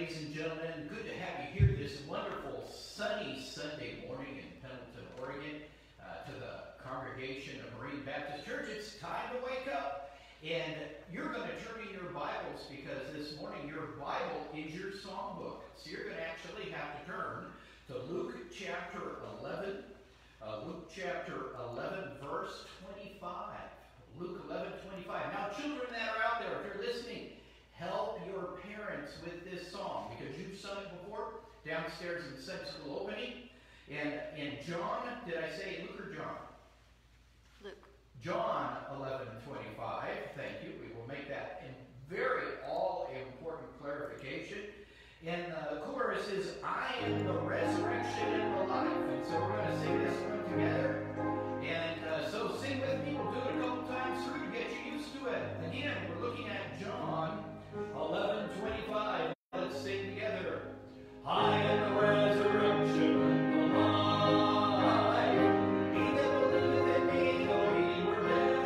ladies and gentlemen. Good to have you here this wonderful sunny Sunday morning in Pendleton, Oregon. To the congregation of Marine Baptist Church, it's time to wake up. And you're going to turn in your Bibles because this morning your Bible is your songbook. So you're going to actually have to turn to Luke chapter 11. Luke chapter 11, verse 25. Luke 11:25. Now, children that are out there, if you're listening, help your parents with this song because you've sung it before downstairs in the Sunday school opening. And in John, did I say Luke or John? Luke. John 11:25. Thank you. We will make that a very all-important clarification. And the chorus is, I am the resurrection and the life. And so we're going to sing this one together. And so sing with me. We'll do it a couple times through to get you used to it. Again, we're looking at John 11:25. Let's sing together. I am the resurrection and the life. He that believeth in me, though he were dead,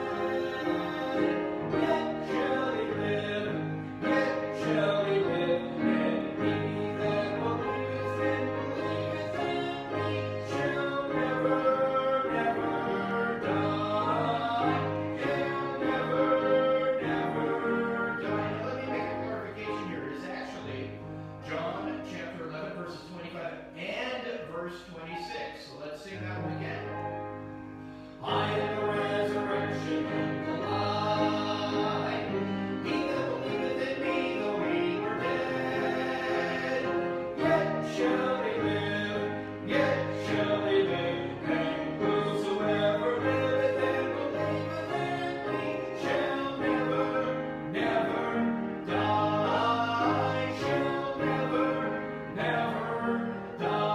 yet shall he live, yet shall he live. And he that believeth in me shall never, never die. Shall never, never die. Now let me make a clarification here. It's actually John chapter 11, verses 25 and verse 26. So let's sing that one again. I am the resurrection and the life. He that believeth in me, though he were dead, yet shall he live, yet shall he live. And whosoever liveth and believeth in me shall never, never die. Shall never, never die.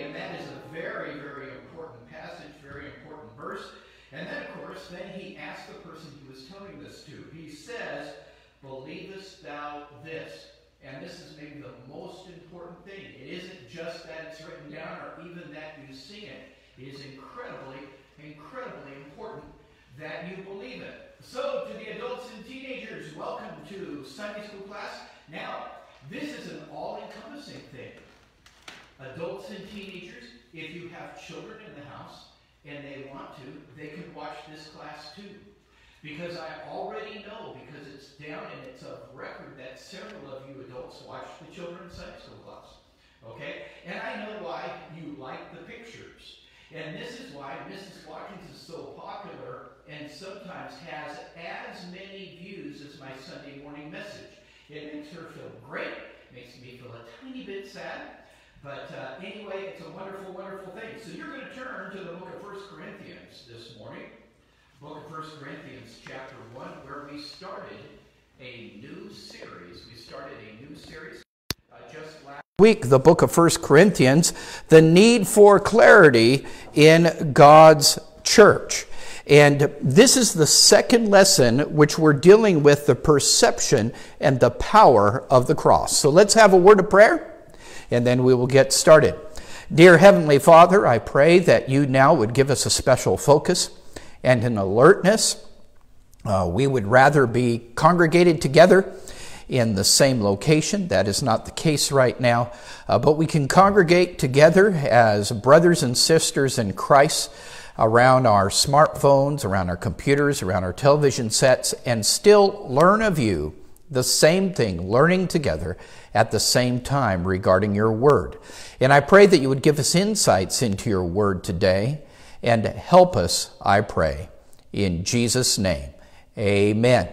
And that is a very, very important passage, very important verse. And then, of course, then he asks the person he was telling this to. He says, believest thou this? And this is maybe the most important thing. It isn't just that it's written down or even that you sing it. It is incredibly, incredibly important that you believe it. So, to the adults and teenagers, welcome to Sunday school class. Now, this is an all-encompassing thing. Adults and teenagers, if you have children in the house and they want to, they can watch this class too. Because I already know, because it's down and it's a record, that several of you adults watch the children's Sunday school class. Okay? And I know why you like the pictures. And this is why Mrs. Watkins is so popular and sometimes has as many views as my Sunday morning message. It makes her feel great. Makes me feel a tiny bit sad. But anyway, it's a wonderful, wonderful thing. So you're going to turn to the book of 1 Corinthians this morning. Book of 1 Corinthians chapter 1, where we started a new series. We started a new series just last week, the book of 1 Corinthians, the need for clarity in God's church. And this is the second lesson which we're dealing with the perception and the power of the cross. So let's have a word of prayer, and then we will get started. Dear Heavenly Father, I pray that you now would give us a special focus and an alertness. We would rather be congregated together in the same location. That is not the case right now, but we can congregate together as brothers and sisters in Christ around our smartphones, around our computers, around our television sets, and still learn of you the same thing, learning together at the same time regarding your word. And I pray that you would give us insights into your word today and help us, I pray, in Jesus' name. Amen.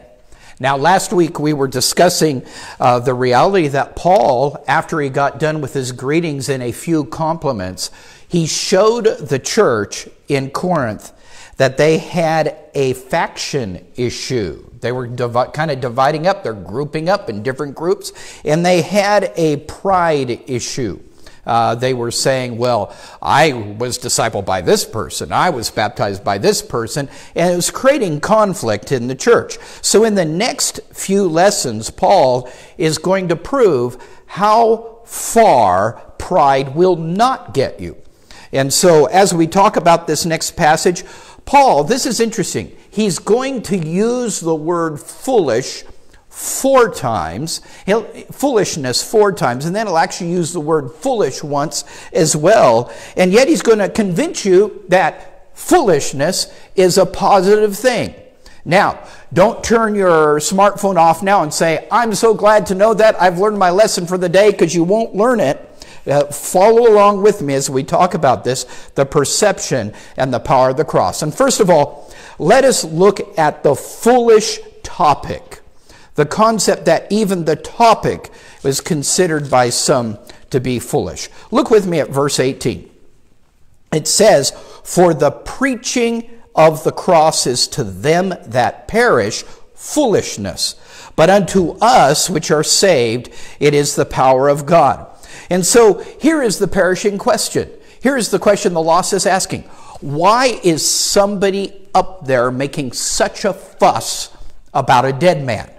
Now, last week we were discussing the reality that Paul, after he got done with his greetings and a few compliments, he showed the church in Corinth that they had a faction issue. They were kind of dividing up. They're grouping up in different groups, and they had a pride issue. They were saying, well, I was discipled by this person, I was baptized by this person, and it was creating conflict in the church. So in the next few lessons, Paul is going to prove how far pride will not get you. And so as we talk about this next passage, Paul, this is interesting, he's going to use the word foolish 4 times, foolishness 4 times, and then he'll actually use the word foolish once as well. And yet he's going to convince you that foolishness is a positive thing. Now, don't turn your smartphone off now and say, I'm so glad to know that I've learned my lesson for the day, because you won't learn it. Follow along with me as we talk about this, the perception and the power of the cross. And first of all, let us look at the foolish topic. The concept that even the topic is considered by some to be foolish. Look with me at verse 18. It says, for the preaching of the cross is to them that perish foolishness, but unto us which are saved it is the power of God. And so here is the perishing question. Here is the question the lost is asking. Why is somebody up there making such a fuss about a dead man?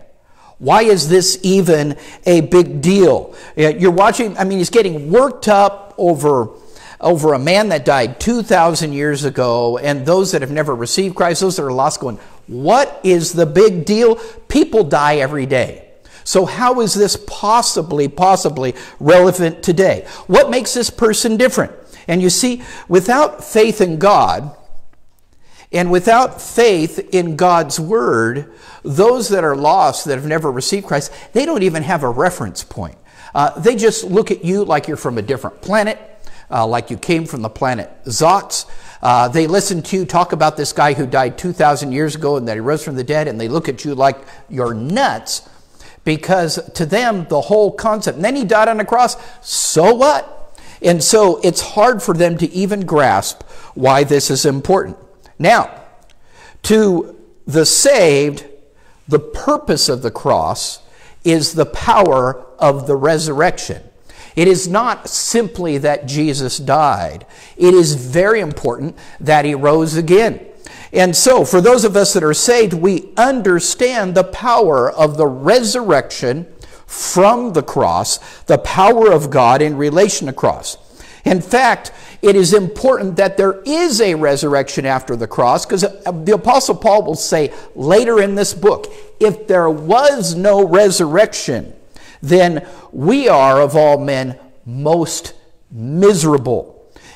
Why is this even a big deal? You're watching, he's getting worked up over a man that died 2,000 years ago, and those that have never received Christ, those that are lost, going, what is the big deal? People die every day. So how is this possibly relevant today? What makes this person different? And you see, without faith in God, and without faith in God's word, those that are lost, that have never received Christ, they don't even have a reference point. They just look at you like you're from a different planet, like you came from the planet Zotz. They listen to you talk about this guy who died 2,000 years ago and that he rose from the dead, and they look at you like you're nuts, because to them, the whole concept, and then he died on the cross, so what? And so it's hard for them to even grasp why this is important. Now, to the saved, the purpose of the cross is the power of the resurrection. It is not simply that Jesus died. It is very important that he rose again. And so, for those of us that are saved, we understand the power of the resurrection from the cross, the power of God in relation to cross. In fact, it is important that there is a resurrection after the cross, because the Apostle Paul will say later in this book, if there was no resurrection, then we are, of all men, most miserable.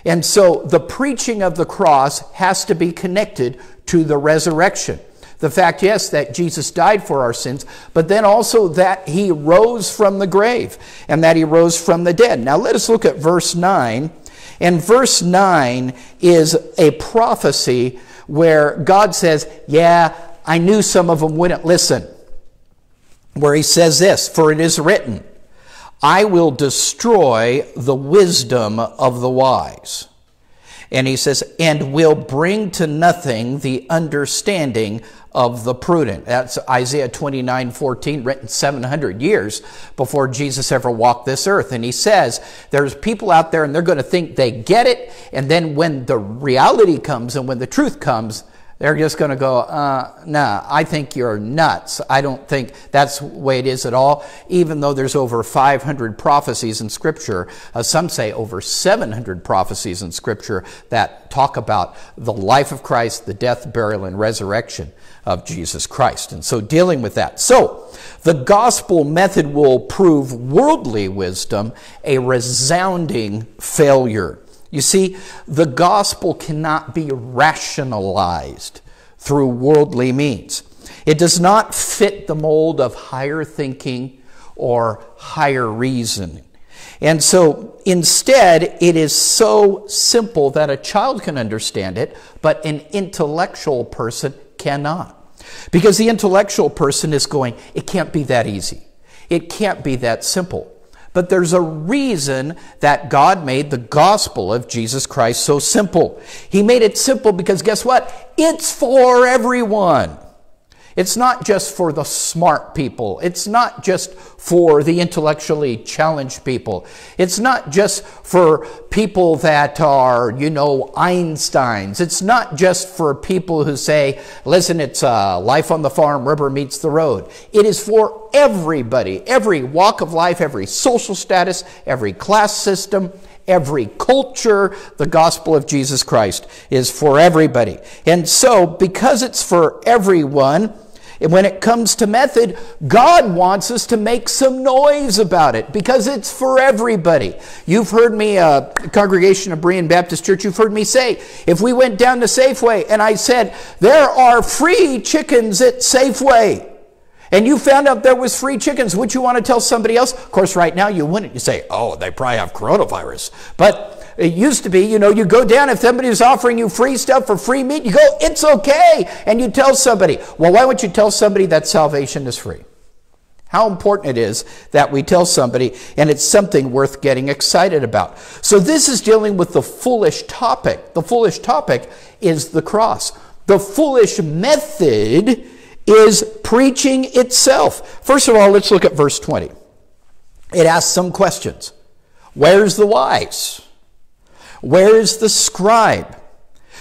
And so the preaching of the cross has to be connected to the resurrection. The fact, yes, that Jesus died for our sins, but then also that he rose from the grave and that he rose from the dead. Now let us look at verse 9. And verse 9 is a prophecy where God says, yeah, I knew some of them wouldn't listen. Where he says this, for it is written, I will destroy the wisdom of the wise. And he says, and will bring to nothing the understanding of the prudent. That's Isaiah 29:14, written 700 years before Jesus ever walked this earth. And he says, there's people out there and they're going to think they get it. And then when the reality comes and when the truth comes, they're just going to go, nah, I think you're nuts. I don't think that's the way it is at all. Even though there's over 500 prophecies in Scripture, some say over 700 prophecies in Scripture that talk about the life of Christ, the death, burial, and resurrection of Jesus Christ. And so dealing with that. So the gospel method will prove worldly wisdom a resounding failure. You see, the gospel cannot be rationalized through worldly means. It does not fit the mold of higher thinking or higher reasoning. And so instead, it is so simple that a child can understand it, but an intellectual person cannot. Because the intellectual person is going, it can't be that easy. It can't be that simple. But there's a reason that God made the gospel of Jesus Christ so simple. He made it simple because guess what? It's for everyone. It's not just for the smart people. It's not just for the intellectually challenged people. It's not just for people that are, Einsteins. It's not just for people who say, listen, it's life on the farm, rubber meets the road. It is for everybody, every walk of life, every social status, every class system, every culture. The gospel of Jesus Christ is for everybody. And so, because it's for everyone, And when it comes to method, God wants us to make some noise about it because it's for everybody. You've heard me, congregation of Berean Baptist Church, you've heard me say, if we went down to Safeway and I said, there are free chickens at Safeway, and you found out there was free chickens, would you want to tell somebody else? Of course, right now you wouldn't. You say, oh, they probably have coronavirus. But it used to be, you go down, if somebody's offering you free stuff for free meat, you go, it's okay. And you tell somebody. Well, why would you tell somebody that salvation is free? How important it is that we tell somebody, and it's something worth getting excited about. So this is dealing with the foolish topic. The foolish topic is the cross. The foolish method is preaching itself. First of all, let's look at verse 20. It asks some questions. Where's the wise? Where is the scribe?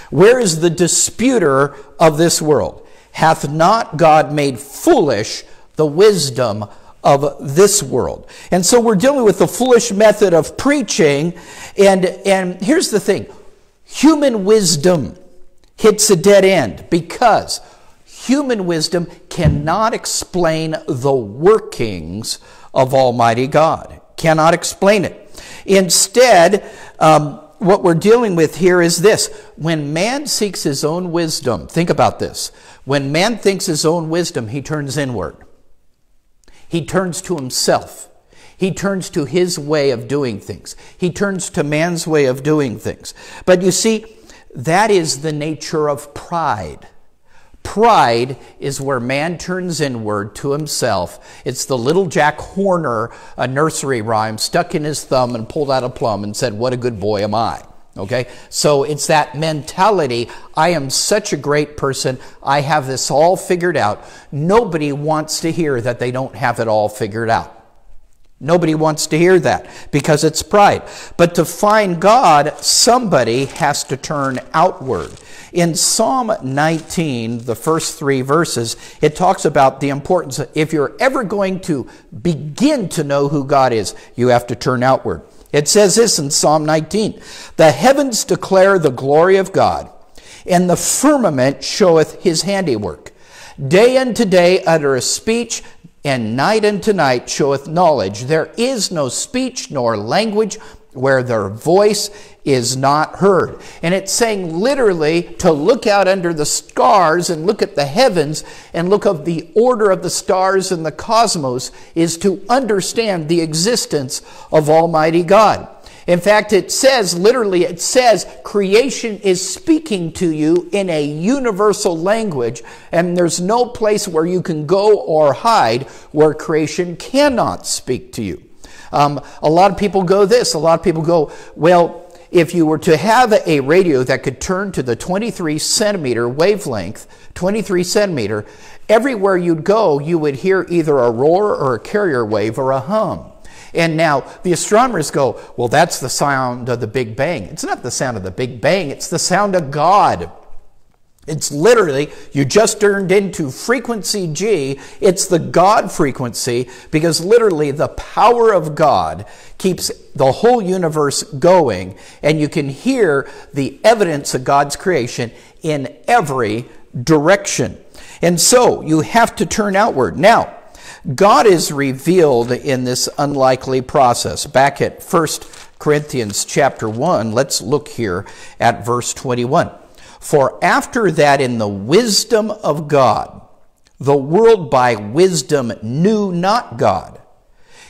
Where is the disputer of this world? Hath not God made foolish the wisdom of this world? And so we're dealing with the foolish method of preaching. And here's the thing. Human wisdom hits a dead end because human wisdom cannot explain the workings of Almighty God. Cannot explain it. Instead, what we're dealing with here is this. When man seeks his own wisdom, think about this. When man thinks his own wisdom, he turns inward. He turns to himself. He turns to his way of doing things. He turns to man's way of doing things. But you see, that is the nature of pride. Pride is where man turns inward to himself. It's the little Jack Horner nursery rhyme, stuck in his thumb and pulled out a plum and said, what a good boy am I. Okay, so it's that mentality, I am such a great person, I have this all figured out. Nobody wants to hear that they don't have it all figured out. Nobody wants to hear that because it's pride. But to find God, somebody has to turn outward. In Psalm 19, the first 3 verses, it talks about the importance of, if you're ever going to begin to know who God is, you have to turn outward. It says this in Psalm 19, the heavens declare the glory of God, and the firmament showeth his handiwork. Day unto day uttereth speech, and night unto night showeth knowledge. There is no speech nor language where their voice is not heard. And it's saying literally to look out under the stars and look at the heavens and look at the order of the stars and the cosmos is to understand the existence of Almighty God. In fact, it says, literally, it says creation is speaking to you in a universal language, and there's no place where you can go or hide where creation cannot speak to you. A lot of people go this. A lot of people go, well, if you were to have a radio that could turn to the 23 centimeter wavelength, 23 centimeter, everywhere you'd go, you would hear either a roar or a carrier wave or a hum. And now the astronomers go, well, that's the sound of the Big Bang. It's not the sound of the Big Bang. It's the sound of God. It's literally, you just turned into frequency G. It's the God frequency because literally the power of God keeps the whole universe going, and you can hear the evidence of God's creation in every direction. And so you have to turn outward. Now, God is revealed in this unlikely process. Back at 1 Corinthians chapter 1, let's look here at verse 21. For after that in the wisdom of God, the world by wisdom knew not God.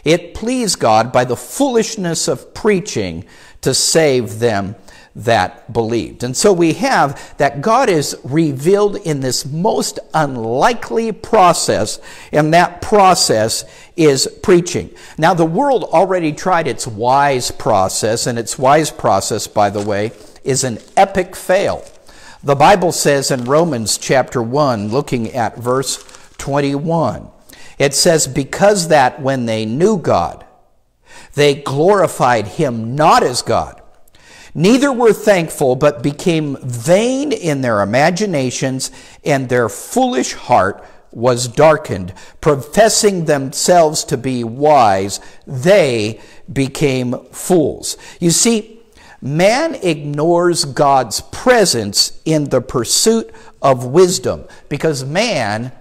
It pleased God by the foolishness of preaching to save them that believed. And so we have that God is revealed in this most unlikely process, and that process is preaching. Now, the world already tried its wise process, and its wise process, by the way, is an epic fail. The Bible says in Romans chapter 1, looking at verse 21, it says, because that when they knew God, they glorified him not as God, neither were thankful, but became vain in their imaginations, and their foolish heart was darkened. Professing themselves to be wise, they became fools. You see, man ignores God's presence in the pursuit of wisdom because man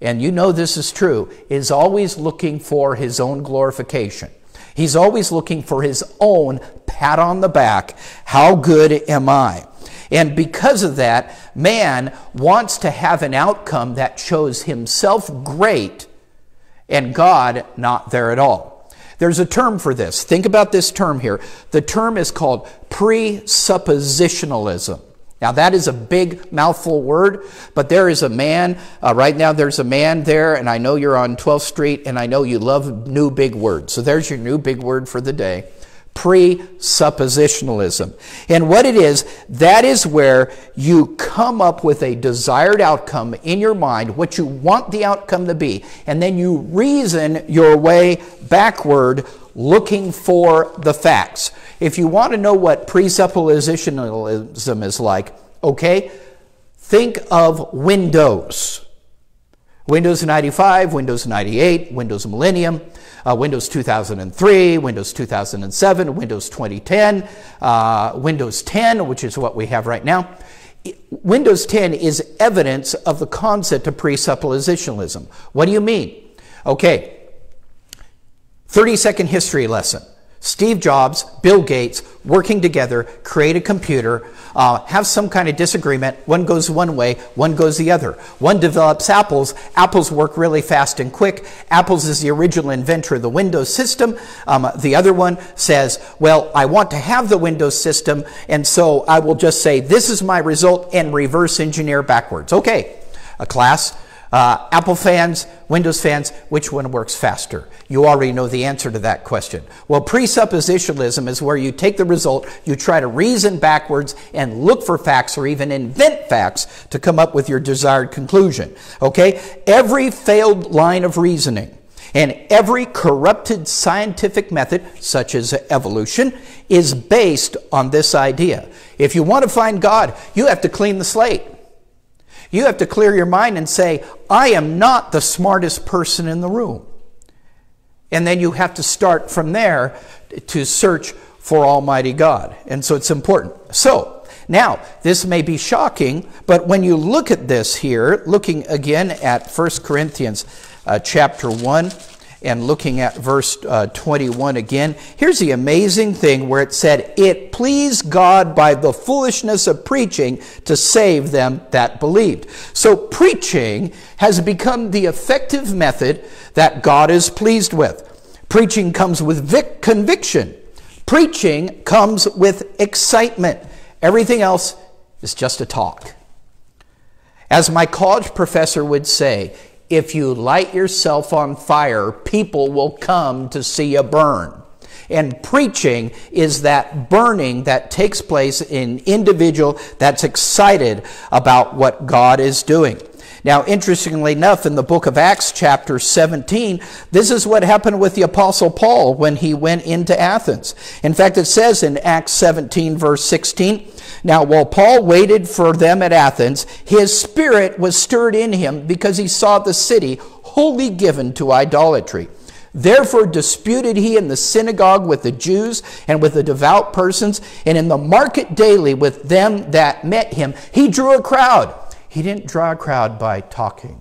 and you know this is true, is always looking for his own glorification. He's always looking for his own pat on the back. How good am I? And because of that, man wants to have an outcome that shows himself great and God not there at all. There's a term for this. Think about this term here. The term is called presuppositionalism. Now that is a big mouthful word, but there is a man, right now there's a man there, and I know you're on 12th Street, and I know you love new big words. So there's your new big word for the day. Presuppositionalism. And what it is, that is where you come up with a desired outcome in your mind, what you want the outcome to be, and then you reason your way backward looking for the facts. If you want to know what presuppositionalism is like, okay, think of Windows. Windows 95, Windows 98, Windows Millennium, Windows 2003, Windows 2007, Windows 2010, Windows 10, which is what we have right now. Windows 10 is evidence of the concept of presuppositionalism. What do you mean? Okay, 30-second history lesson. Steve Jobs, Bill Gates, working together, create a computer, have some kind of disagreement. One goes one way, one goes the other. One develops Apples. Apples work really fast and quick. Apples is the original inventor of the Windows system. The other one says, well, I want to have the Windows system, and so I will just say, this is my result, and reverse engineer backwards. Okay, a class. Apple fans, Windows fans, which one works faster? You already know the answer to that question. Well, presuppositionalism is where you take the result, you try to reason backwards and look for facts or even invent facts to come up with your desired conclusion. Okay? Every failed line of reasoning and every corrupted scientific method, such as evolution, is based on this idea. If you want to find God, you have to clean the slate. You have to clear your mind and say, I am not the smartest person in the room. And then you have to start from there to search for Almighty God. And so it's important. So, now, this may be shocking, but when you look at this here, looking again at 1 Corinthians chapter 1, and looking at verse 21 again, here's the amazing thing where it said, it pleased God by the foolishness of preaching to save them that believed. So preaching has become the effective method that God is pleased with. Preaching comes with conviction. Preaching comes with excitement. Everything else is just a talk. As my college professor would say, if you light yourself on fire, people will come to see you burn. And preaching is that burning that takes place in an individual that's excited about what God is doing. Now, interestingly enough, in the book of Acts chapter 17, this is what happened with the Apostle Paul when he went into Athens. In fact, it says in Acts 17 verse 16, now while Paul waited for them at Athens, his spirit was stirred in him because he saw the city wholly given to idolatry. Therefore disputed he in the synagogue with the Jews and with the devout persons, and in the market daily with them that met him. He drew a crowd. He didn't draw a crowd by talking.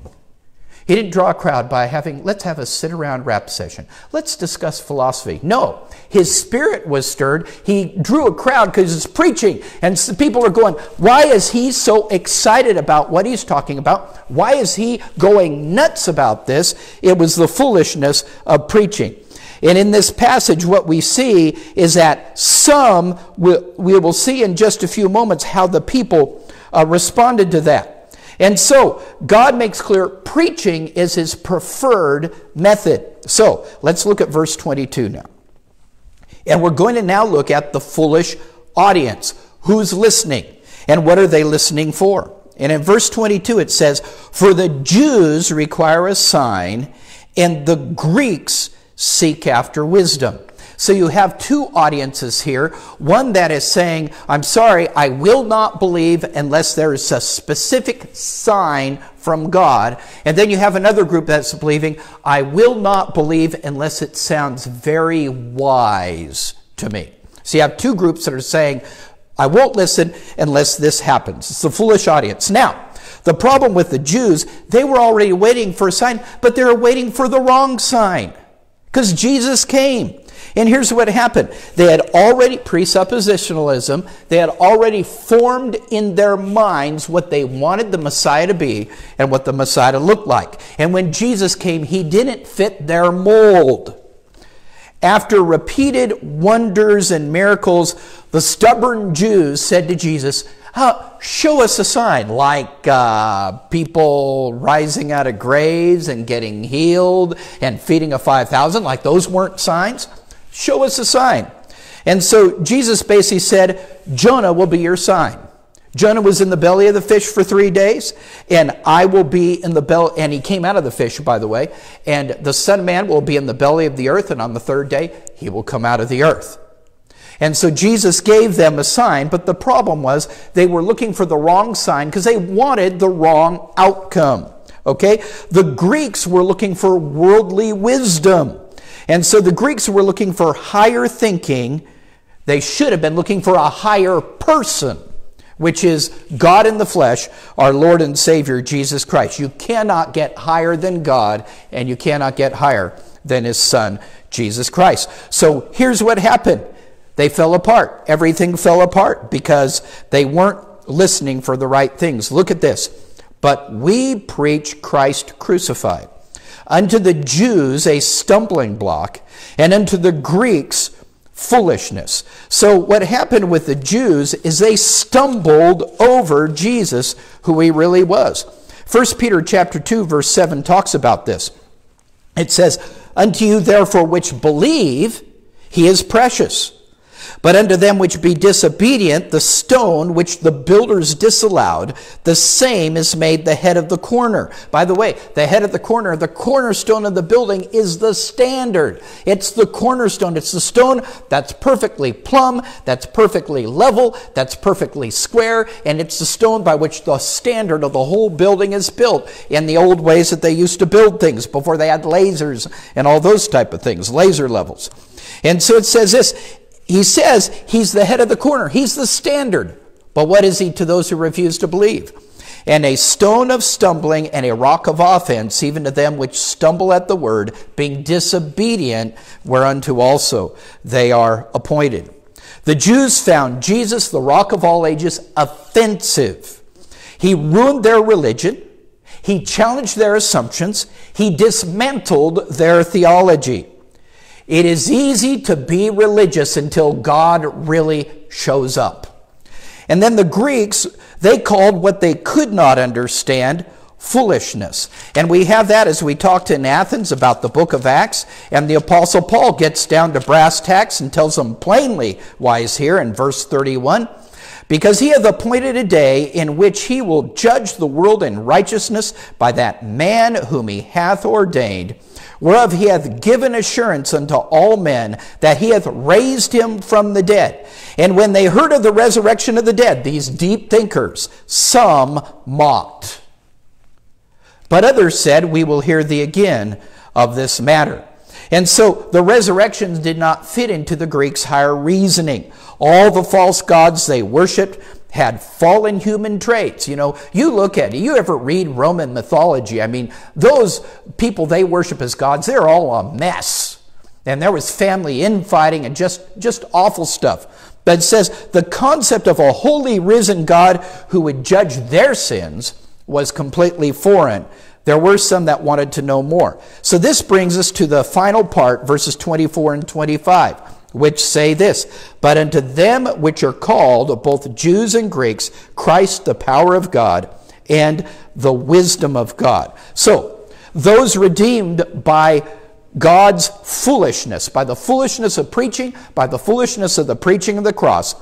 He didn't draw a crowd by having, let's have a sit-around rap session. Let's discuss philosophy. No, his spirit was stirred. He drew a crowd because he's preaching. And people are going, why is he so excited about what he's talking about? Why is he going nuts about this? It was the foolishness of preaching. And in this passage, what we see is that we will see in just a few moments how the people responded to that. And so, God makes clear preaching is his preferred method. So, let's look at verse 22 now. And we're going to now look at the foolish audience. Who's listening? And what are they listening for? And in verse 22 it says, for the Jews require a sign, and the Greeks seek after wisdom. So you have two audiences here. One that is saying, I'm sorry, I will not believe unless there is a specific sign from God. And then you have another group that's believing, I will not believe unless it sounds very wise to me. So you have two groups that are saying, I won't listen unless this happens. It's the foolish audience. Now, The problem with the Jews, they were already waiting for a sign, but they were waiting for the wrong sign because Jesus came. And here's what happened. They had already, presuppositionalism, they had already formed in their minds what they wanted the Messiah to be and what the Messiah looked like. And when Jesus came, he didn't fit their mold. After repeated wonders and miracles, the stubborn Jews said to Jesus, show us a sign, like people rising out of graves and getting healed and feeding of 5,000, like those weren't signs. Show us a sign. And so Jesus basically said, Jonah will be your sign. Jonah was in the belly of the fish for 3 days, and I will be in the belly, and he came out of the fish, by the way, and the Son of Man will be in the belly of the earth, and on the third day, he will come out of the earth. And so Jesus gave them a sign, but the problem was they were looking for the wrong sign because they wanted the wrong outcome. Okay? The Greeks were looking for worldly wisdom. And so the Greeks were looking for higher thinking. They should have been looking for a higher person, which is God in the flesh, our Lord and Savior, Jesus Christ. You cannot get higher than God, and you cannot get higher than his Son, Jesus Christ. So here's what happened. They fell apart. Everything fell apart because they weren't listening for the right things. Look at this. But we preach Christ crucified. Unto the Jews a stumbling block, and unto the Greeks foolishness. So what happened with the Jews is they stumbled over Jesus, who he really was. 1 Peter chapter 2, verse 7 talks about this. It says, Unto you therefore which believe, he is precious. But unto them which be disobedient, the stone which the builders disallowed, the same is made the head of the corner. By the way, the head of the cornerstone of the building is the standard. It's the cornerstone. It's the stone that's perfectly plumb, that's perfectly level, that's perfectly square, and it's the stone by which the standard of the whole building is built in the old ways that they used to build things before they had lasers and all those type of things, laser levels. And so it says this, he says he's the head of the corner. He's the standard. But what is he to those who refuse to believe? And a stone of stumbling and a rock of offense, even to them which stumble at the word, being disobedient, whereunto also they are appointed. The Jews found Jesus, the rock of all ages, offensive. He ruined their religion. He challenged their assumptions. He dismantled their theology. It is easy to be religious until God really shows up. And then the Greeks, they called what they could not understand foolishness. And we have that as we talked in Athens about the book of Acts. And the Apostle Paul gets down to brass tacks and tells them plainly why he's here in verse 31. Because he hath appointed a day in which he will judge the world in righteousness by that man whom he hath ordained, whereof he hath given assurance unto all men that he hath raised him from the dead. And when they heard of the resurrection of the dead, these deep thinkers, some mocked. But others said, we will hear thee again of this matter. And so the resurrection did not fit into the Greeks' higher reasoning. All the false gods they worshipped had fallen human traits. You know, you look at it, you ever read Roman mythology? I mean, those people they worship as gods, they're all a mess. And there was family infighting and just awful stuff. But it says the concept of a holy risen God who would judge their sins was completely foreign. There were some that wanted to know more. So this brings us to the final part, verses 24 and 25, which say this, But unto them which are called, both Jews and Greeks, Christ the power of God and the wisdom of God. So, those redeemed by God's foolishness, by the foolishness of preaching, by the foolishness of the preaching of the cross,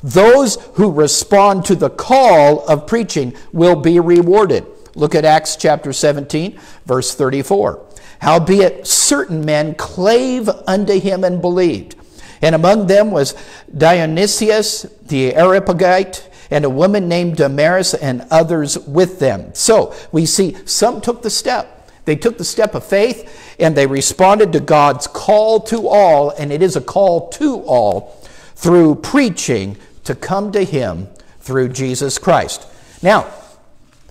those who respond to the call of preaching will be rewarded. Look at Acts chapter 17, verse 34. Howbeit certain men clave unto him and believed. And among them was Dionysius the Areopagite, and a woman named Damaris, and others with them. So we see some took the step. They took the step of faith, and they responded to God's call to all, and it is a call to all, through preaching to come to him through Jesus Christ. Now,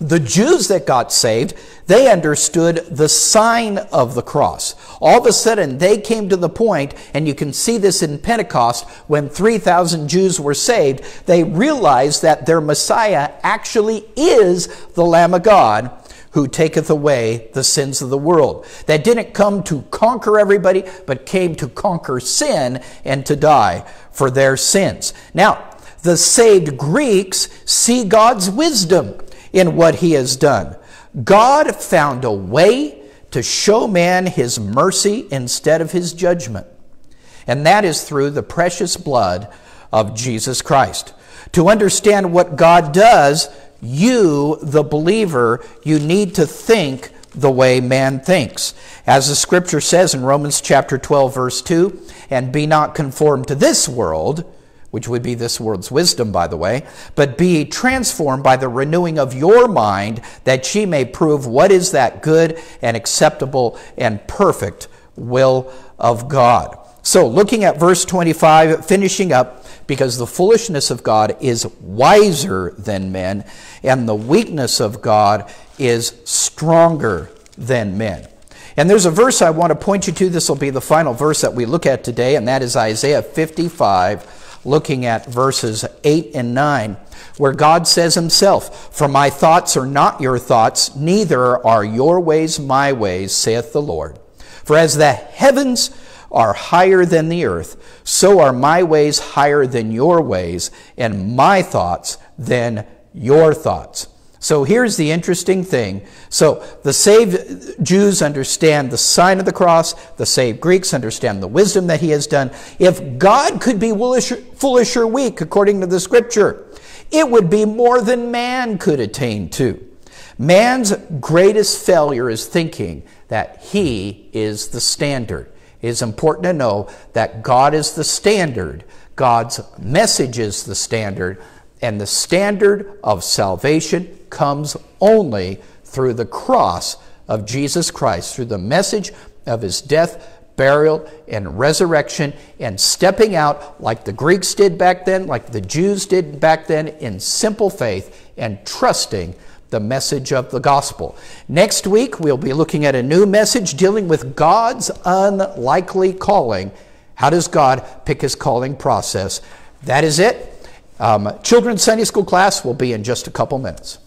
The Jews that got saved, they understood the sign of the cross. All of a sudden, they came to the point, and you can see this in Pentecost, when 3,000 Jews were saved, they realized that their Messiah actually is the Lamb of God who taketh away the sins of the world. That didn't come to conquer everybody, but came to conquer sin and to die for their sins. Now, the saved Greeks see God's wisdom in what he has done. God found a way to show man his mercy instead of his judgment. And that is through the precious blood of Jesus Christ. To understand what God does, you, the believer, you need to think the way man thinks. As the scripture says in Romans chapter 12, verse 2, and be not conformed to this world, which would be this world's wisdom, by the way, but be transformed by the renewing of your mind, that ye may prove what is that good and acceptable and perfect will of God. So, looking at verse 25, finishing up, because the foolishness of God is wiser than men, and the weakness of God is stronger than men. And there's a verse I want to point you to. This will be the final verse that we look at today, and that is Isaiah 55, looking at verses 8 and 9, where God says himself, for my thoughts are not your thoughts, neither are your ways my ways, saith the Lord. For as the heavens are higher than the earth, so are my ways higher than your ways, and my thoughts than your thoughts. So here's the interesting thing. So the saved Jews understand the sign of the cross. The saved Greeks understand the wisdom that he has done. If God could be foolish or weak, according to the scripture, it would be more than man could attain to. Man's greatest failure is thinking that he is the standard. It is important to know that God is the standard. God's message is the standard. And the standard of salvation comes only through the cross of Jesus Christ, through the message of his death, burial, and resurrection, and stepping out like the Greeks did back then, like the Jews did back then, in simple faith and trusting the message of the gospel. Next week, we'll be looking at a new message dealing with God's unlikely calling. How does God pick his calling process? That is it. Children's Sunday school class will be in just a couple minutes.